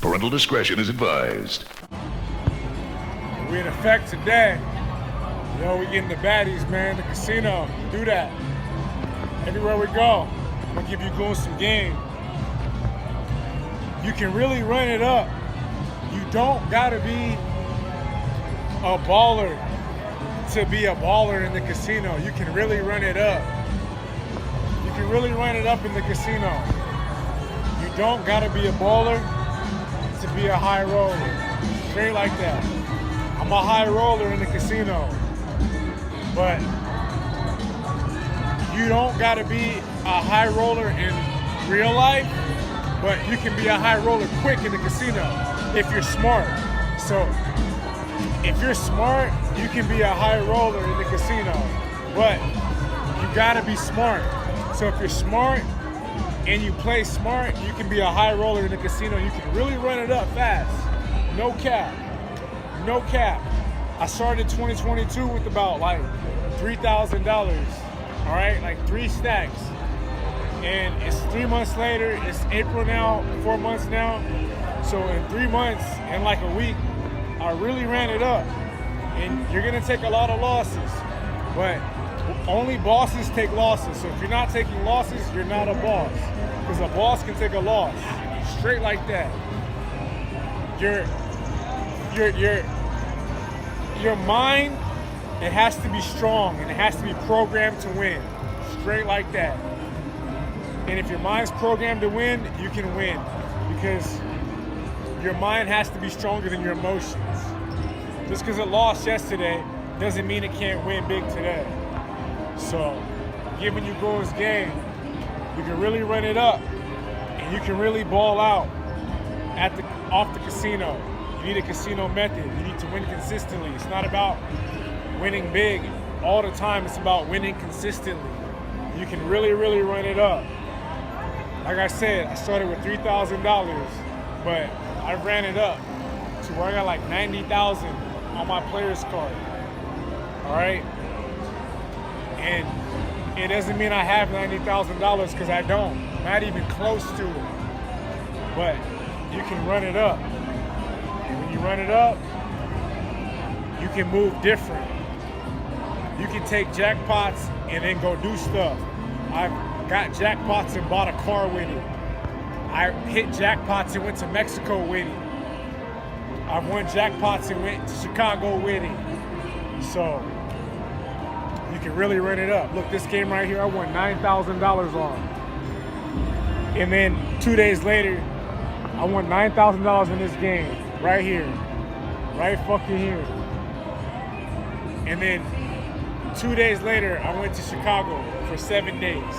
Parental discretion is advised. We in effect today. Yo, we getting the baddies, man. The casino, do that. Everywhere we go, I'm gonna give you goons some game. You can really run it up. You don't gotta be a baller to be a baller in the casino. You can really run it up. You can really run it up in the casino. You don't gotta be a baller to be a high roller. Straight like that. I'm a high roller in the casino. But you don't gotta be a high roller in real life, but you can be a high roller quick in the casino if you're smart. So if you're smart, you can be a high roller in the casino, but you gotta be smart. So if you're smart and you play smart, you can be a high roller in the casino. You can really run it up fast. No cap. No cap. I started 2022 with about like $3,000, all right? Like 3 stacks. And it's 3 months later, it's April now, 4 months now. So in 3 months and like a week, I really ran it up. And you're gonna take a lot of losses, but only bosses take losses. So if you're not taking losses, you're not a boss. Because a boss can take a loss, straight like that. Your mind, it has to be strong and it has to be programmed to win, straight like that. And if your mind's programmed to win, you can win because your mind has to be stronger than your emotions. Just because it lost yesterday doesn't mean it can't win big today. So, giving you goals game, you can really run it up and you can really ball out off the casino. You need a casino method. You need to win consistently. It's not about winning big all the time. It's about winning consistently. You can really, really run it up. Like I said, I started with $3,000, but I ran it up to where I got like 90,000 on my player's card. All right? And it doesn't mean I have $90,000 because I don't. Not even close to it. But you can run it up. And when you run it up, you can move different. You can take jackpots and then go do stuff. I've got jackpots and bought a car with it. I hit jackpots and went to Mexico with it. I've won jackpots and went to Chicago with it. So you can really run it up. Look, this game right here, I won $9,000 on. And then 2 days later, I won $9,000 in this game. Right here. Right fucking here. And then 2 days later, I went to Chicago for 7 days.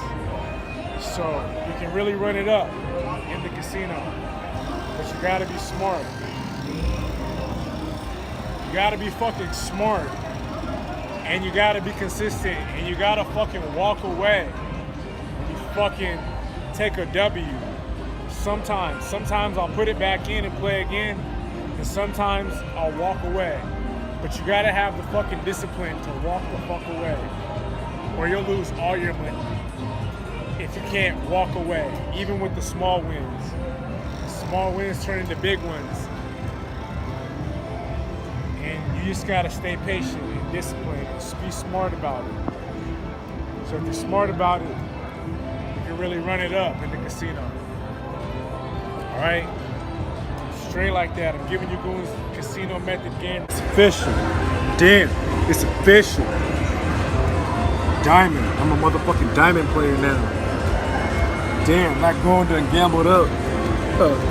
So you can really run it up in the casino. But you gotta be smart. You gotta be fucking smart. And you gotta be consistent. And you gotta fucking walk away. You fucking take a W. Sometimes I'll put it back in and play again. And sometimes I'll walk away. But you gotta have the fucking discipline to walk the fuck away. Or you'll lose all your money. If you can't walk away, even with the small wins. Small wins turn into big ones. And you just gotta stay patient and disciplined. Just be smart about it. So if you're smart about it, you can really run it up in the casino. All right? Straight like that. I'm giving you goons casino method game. It's official. Damn, it's official. Diamond. I'm a motherfucking diamond player now. Damn, not going to and gambled up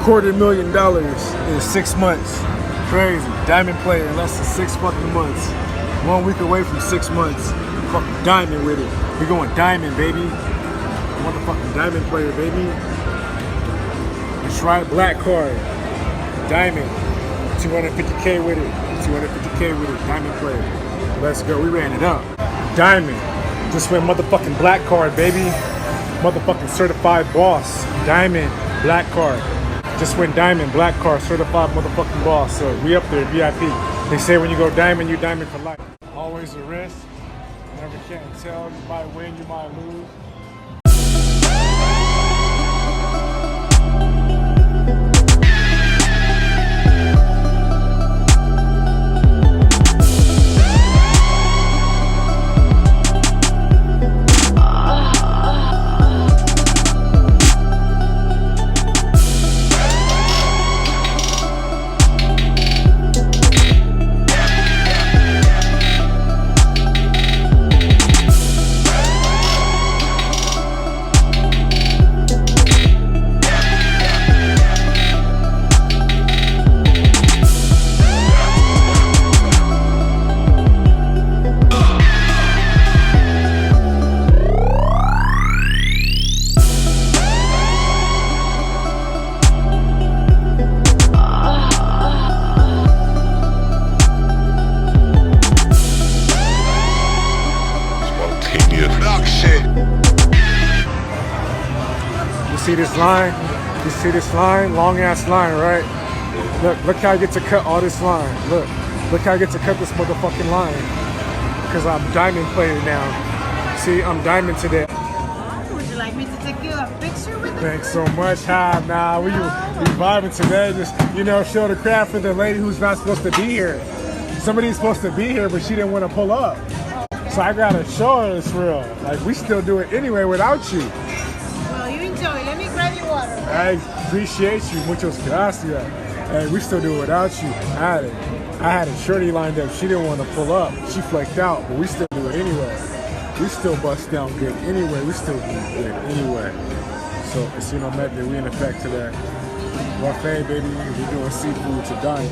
$250,000 in 6 months. Crazy. Diamond player in less than 6 fucking months. 1 week away from 6 months. Fucking diamond with it. We going diamond, baby. Motherfucking diamond player, baby. That's right, black card. Diamond. 250K with it. 250K with it. Diamond player. Let's go. We ran it up. Diamond. Just went motherfucking black card, baby. Motherfucking certified boss. Diamond. Black card. Just went diamond. Black card. Certified motherfucking boss. So we up there. VIP. They say when you go diamond, you're diamond for life. Always a risk. Never can tell. You might win. You might lose. see this line? You see this line? Long ass line, right? Look how I get to cut all this line. Look how I get to cut this motherfucking line. Because I'm diamond plated now. See, I'm diamond today. Would you like me to take you a picture with you? Thanks so much. Hi, nah, we vibing today. Just, you know, show the craft for the lady who's not supposed to be here. Somebody's supposed to be here, but she didn't want to pull up. So I gotta show her it's real. Like, we still do it anyway without you. Well, you enjoy. Let me grab your water. I appreciate you. Muchas gracias. Hey, we still do it without you. I had a shorty lined up. She didn't want to pull up. She flaked out, but we still do it anyway. We still bust down good anyway. We still do good anyway. So, as you know, we in effect today. Buffet, baby. We're doing seafood tonight.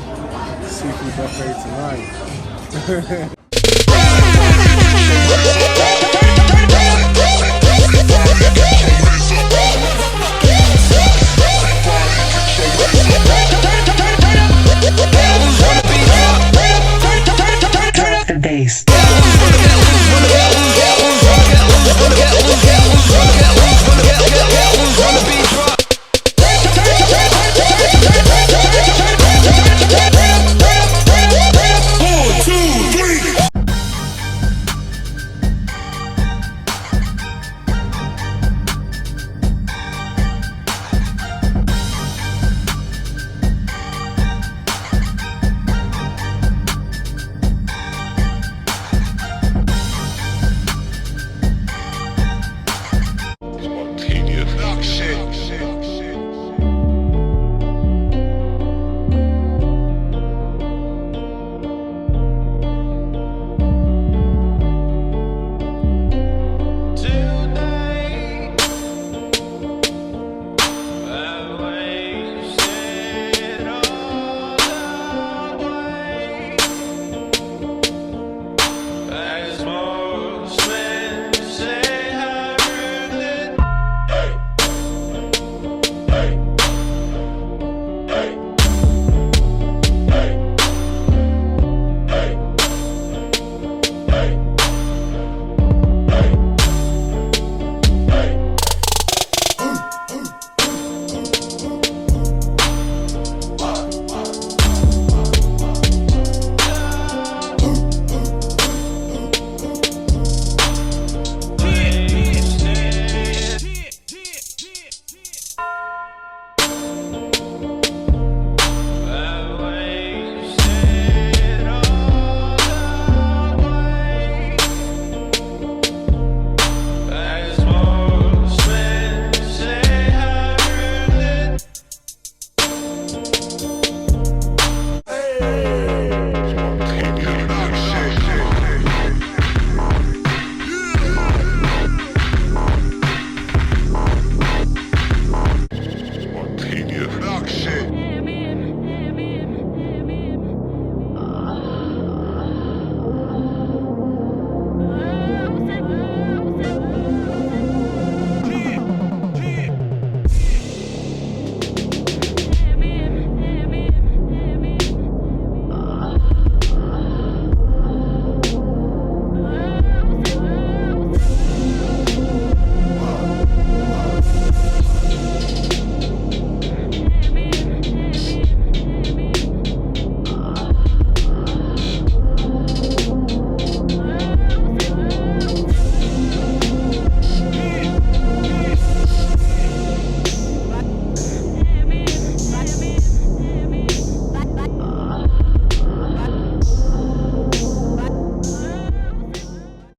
Seafood buffet tonight.